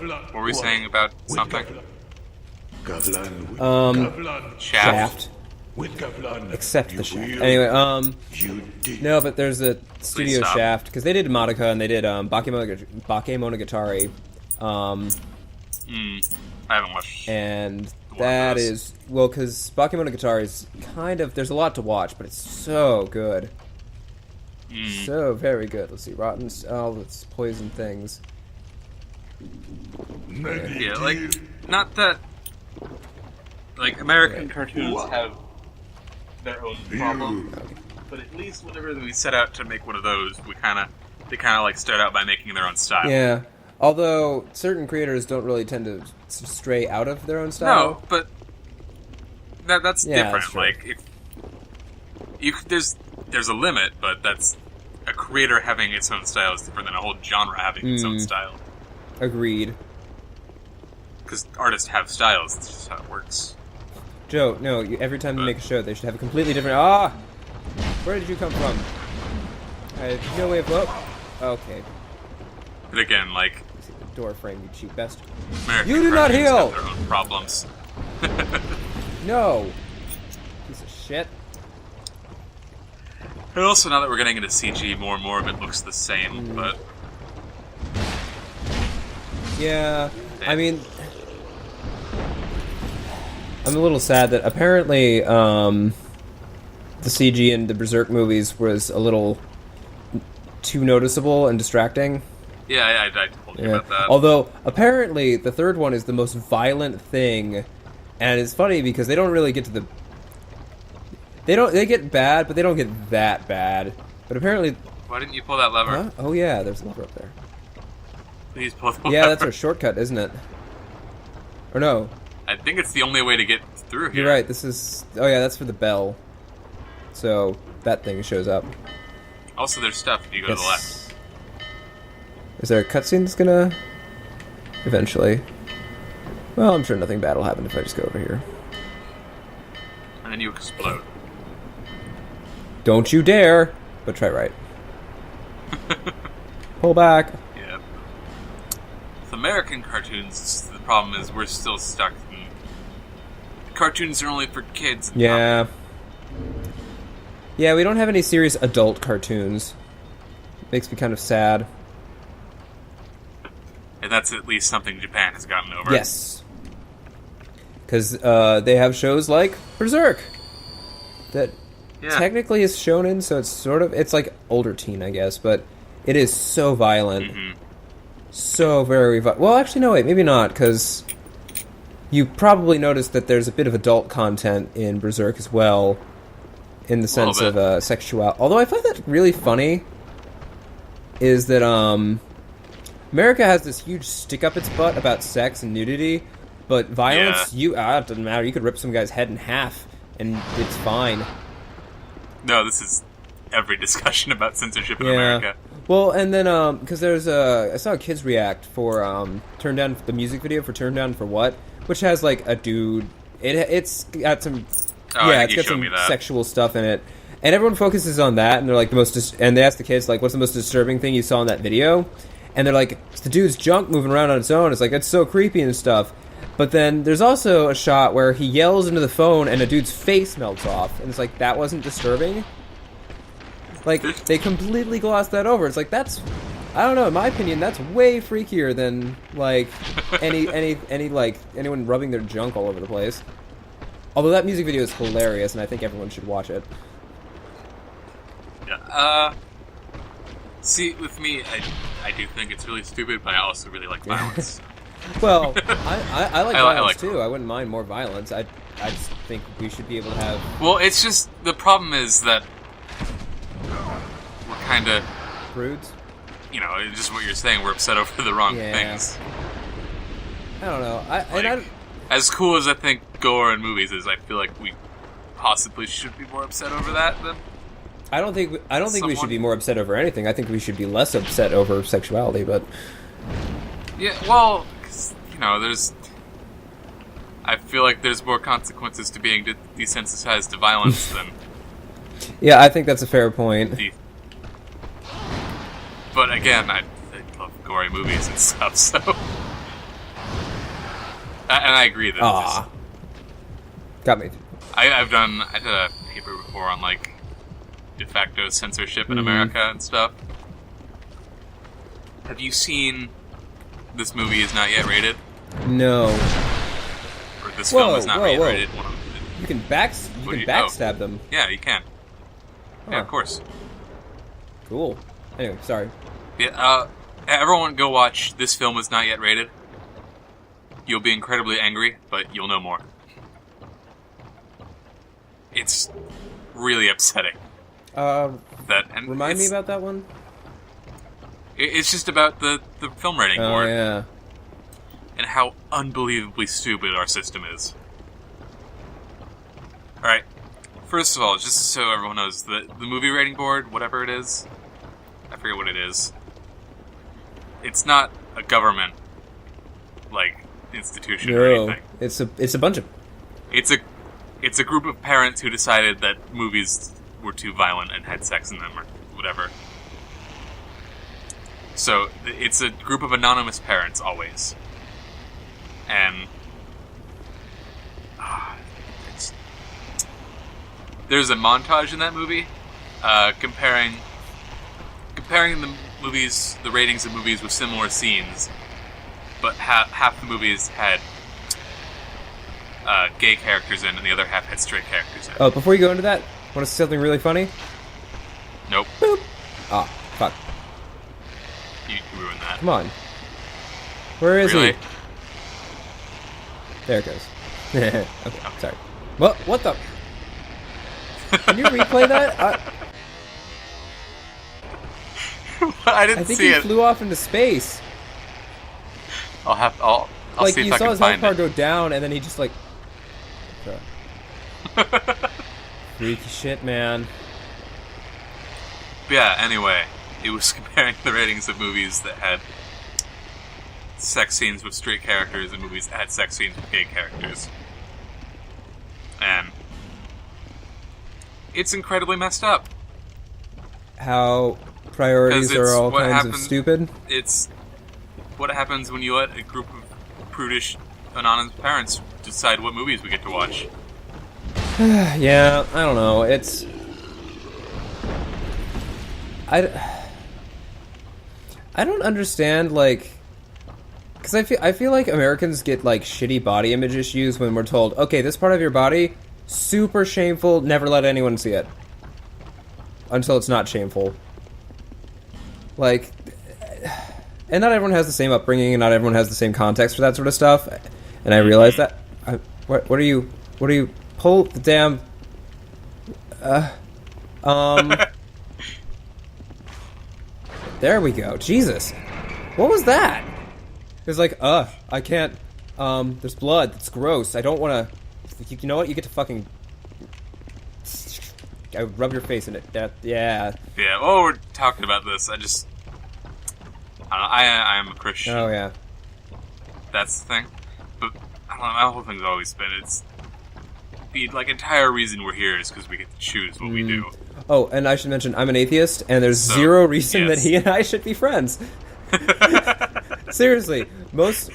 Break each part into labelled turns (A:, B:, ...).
A: What were we saying about something?
B: Shaft. Except the Shaft. Anyway, no, but there's a Studio Shaft, because they did Madoka and they did Bakemonogatari.
A: I haven't watched.
B: And that is, well, because Bakemonogatari is kind of, there's a lot to watch, but it's so good. So very good. Let's see, rotten, let's poison things.
A: Yeah, like, not that, like, American cartoons have their own problem, but at least whenever we set out to make one of those, they kind of like start out by making their own style.
B: Yeah, although certain creators don't really tend to stray out of their own style.
A: No, but that's different. That's like, there's a limit, but that's a creator having its own style is different than a whole genre having its own style.
B: Agreed.
A: Because artists have styles. That's just how it works.
B: Joe, no. Every time you make a show, they should have a completely different. Where did you come from? No way of look. Okay.
A: But again, like,
B: see the door frame, you cheap best.
A: American
B: you do not heal.
A: Have their own problems.
B: No. Piece of shit.
A: And also, now that we're getting into CG, more and more of it looks the same. But
B: yeah, I mean, I'm a little sad that apparently the CG in the Berserk movies was a little too noticeable and distracting.
A: Yeah, I told you about that.
B: Although, apparently, the third one is the most violent thing, and it's funny because they don't really get to the... They get bad, but they don't get that bad. But apparently...
A: Why didn't you pull that lever?
B: Huh? Oh yeah, there's a lever up there.
A: Please pull the lever.
B: Yeah, that's our shortcut, isn't it? Or no?
A: I think it's the only way to get through here.
B: You're right, this is... Oh yeah, that's for the bell. So, that thing shows up.
A: Also, there's stuff if you go to the left.
B: Is there a cutscene that's gonna... Eventually. Well, I'm sure nothing bad will happen if I just go over here.
A: And then you explode.
B: Don't you dare! But try right. Pull back.
A: Yeah. With American cartoons, the problem is we're still stuck in... Cartoons are only for kids.
B: Yeah. Yeah, we don't have any serious adult cartoons. Makes me kind of sad.
A: And that's at least something Japan has gotten over.
B: Yes. Because they have shows like Berserk. That technically is shonen, so it's sort of... It's like older teen, I guess, but it is so violent. So very violent. Well, actually, no, wait, maybe not, because you probably noticed that there's a bit of adult content in Berserk as well, in the sense of sexuality. Although I find that really funny, is that America has this huge stick up its butt about sex and nudity, but violence, it doesn't matter. You could rip some guy's head in half, and it's fine.
A: No, this is every discussion about censorship in America.
B: Well, and then, because there's I saw Kids React for, Turn Down, the music video for Turn Down for What, which has, like, a dude, it's got some, it's got some sexual stuff in it, and everyone focuses on that, and they're like, and they ask the kids, like, what's the most disturbing thing you saw in that video? And they're like, it's the dude's junk moving around on its own, it's like, it's so creepy and stuff. But then there's also a shot where he yells into the phone and a dude's face melts off. And it's like, that wasn't disturbing? Like, they completely glossed that over. It's like, that's... I don't know, in my opinion, that's way freakier than, like, anyone rubbing their junk all over the place. Although that music video is hilarious, and I think everyone should watch it.
A: Yeah, see, with me, I do think it's really stupid, but I also really like violence.
B: Well, I like violence too. I wouldn't mind more violence. I just think we should be able to have...
A: Well, it's just... The problem is that we're kind of...
B: Prudes?
A: You know, it's just what you're saying. We're upset over the wrong things.
B: I don't know.
A: As cool as I think gore in movies is, I feel like we possibly should be more upset over that than...
B: I don't think we should be more upset over anything. I think we should be less upset over sexuality, but...
A: Yeah, well... You know, I feel like there's more consequences to being desensitized to violence than...
B: Yeah, I think that's a fair point.
A: But again, I love gory movies and stuff, so... And I agree that
B: got me.
A: I did a paper before on like de facto censorship in America and stuff. Have you seen This Movie Is Not Yet Rated?
B: No.
A: Or This Film Is Not Yet Rated?
B: You can backstab them.
A: Yeah, you can.
B: Huh.
A: Yeah, of course.
B: Cool. Anyway, sorry.
A: Yeah, everyone go watch This Film Is Not Yet Rated. You'll be incredibly angry, but you'll know more. It's really upsetting.
B: Remind me about that one?
A: It's just about the film rating board.
B: Oh, yeah.
A: And how unbelievably stupid our system is. Alright, first of all, just so everyone knows, the movie rating board, whatever it is, I forget what it is, it's not a government, like, institution or anything.
B: It's a bunch of...
A: It's a group of parents who decided that movies were too violent and had sex in them or whatever. So, it's a group of anonymous parents, always. And... there's a montage in that movie, comparing the ratings of movies with similar scenes, but half the movies had gay characters in, and the other half had straight characters in.
B: Oh, before you go into that, want to see something really funny?
A: Nope.
B: Boop. Ah, fuck.
A: You ruined that.
B: Come on. Where is
A: Really?
B: he? There it goes. Okay, sorry. What the... Can you replay that?
A: I didn't see it.
B: I think he flew off into space.
A: I'll
B: Like,
A: see if
B: you
A: I
B: saw
A: can
B: his health
A: find
B: bar
A: it.
B: go down, and then he just, like... Freaky shit, man.
A: But yeah, anyway, it was comparing the ratings of movies that had sex scenes with straight characters and movies that had sex scenes with gay characters. And it's incredibly messed up.
B: How priorities are all kinds of stupid?
A: It's what happens when you let a group of prudish, anonymous parents decide what movies we get to watch.
B: Yeah, I don't know. It's... I don't understand, like... Because I feel like Americans get, like, shitty body image issues when we're told, okay, this part of your body, super shameful, never let anyone see it. Until it's not shameful. Like... And not everyone has the same upbringing, and not everyone has the same context for that sort of stuff. And I realize that... What are you... Pull the damn... There we go. Jesus. What was that? It was like, I can't... there's blood. That's gross. I don't want to... You know what? You get to fucking... I rub your face in it. Yeah.
A: Yeah, while we're talking about this, I am a Christian.
B: Oh, yeah.
A: That's the thing. But, I don't know, my whole thing's always been, the, like, entire reason we're here is because we get to choose what we do.
B: Oh, and I should mention, I'm an atheist, and there's zero reason that he and I should be friends. Seriously, most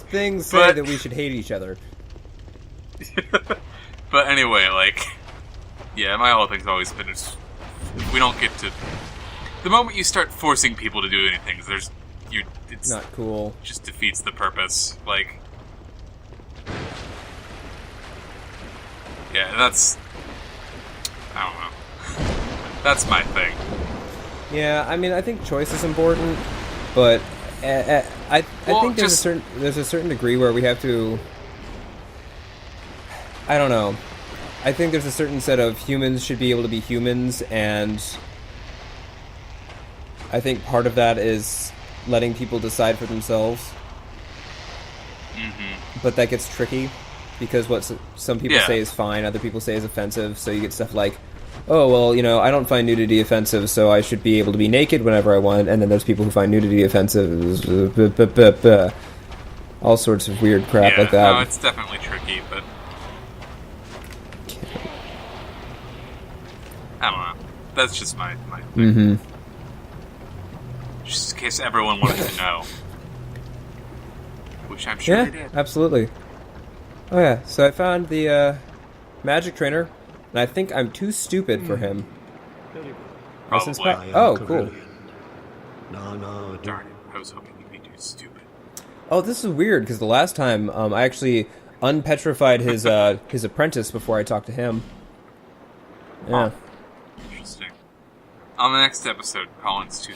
B: things say that we should hate each other.
A: But anyway, like, yeah, my whole thing's always been, we don't get to... The moment you start forcing people to do anything, it's
B: not cool.
A: Just defeats the purpose. Like, yeah, that's... I don't know. That's my thing.
B: Yeah, I mean, I think choice is important, but I think there's a certain degree where we have to... I don't know. I think there's a certain set of humans should be able to be humans, and I think part of that is letting people decide for themselves.
A: Mm-hmm.
B: But that gets tricky, because what some people say is fine, other people say is offensive, so you get stuff like, oh, well, you know, I don't find nudity offensive, so I should be able to be naked whenever I want, and then there's people who find nudity offensive, all sorts of weird crap like that.
A: No, it's definitely tricky, but... I don't know. That's just my thing.
B: Mm-hmm.
A: Just in case everyone wanted to know. Which I'm sure they did.
B: Absolutely. Oh yeah, so I found the magic trainer, and I think I'm too stupid for him.
A: Probably.
B: Oh, cool.
A: Darn it, I was hoping you'd be too stupid.
B: Oh, this is weird, because the last time I actually unpetrified his apprentice before I talked to him. Yeah.
A: Interesting. On the next episode, Colin's too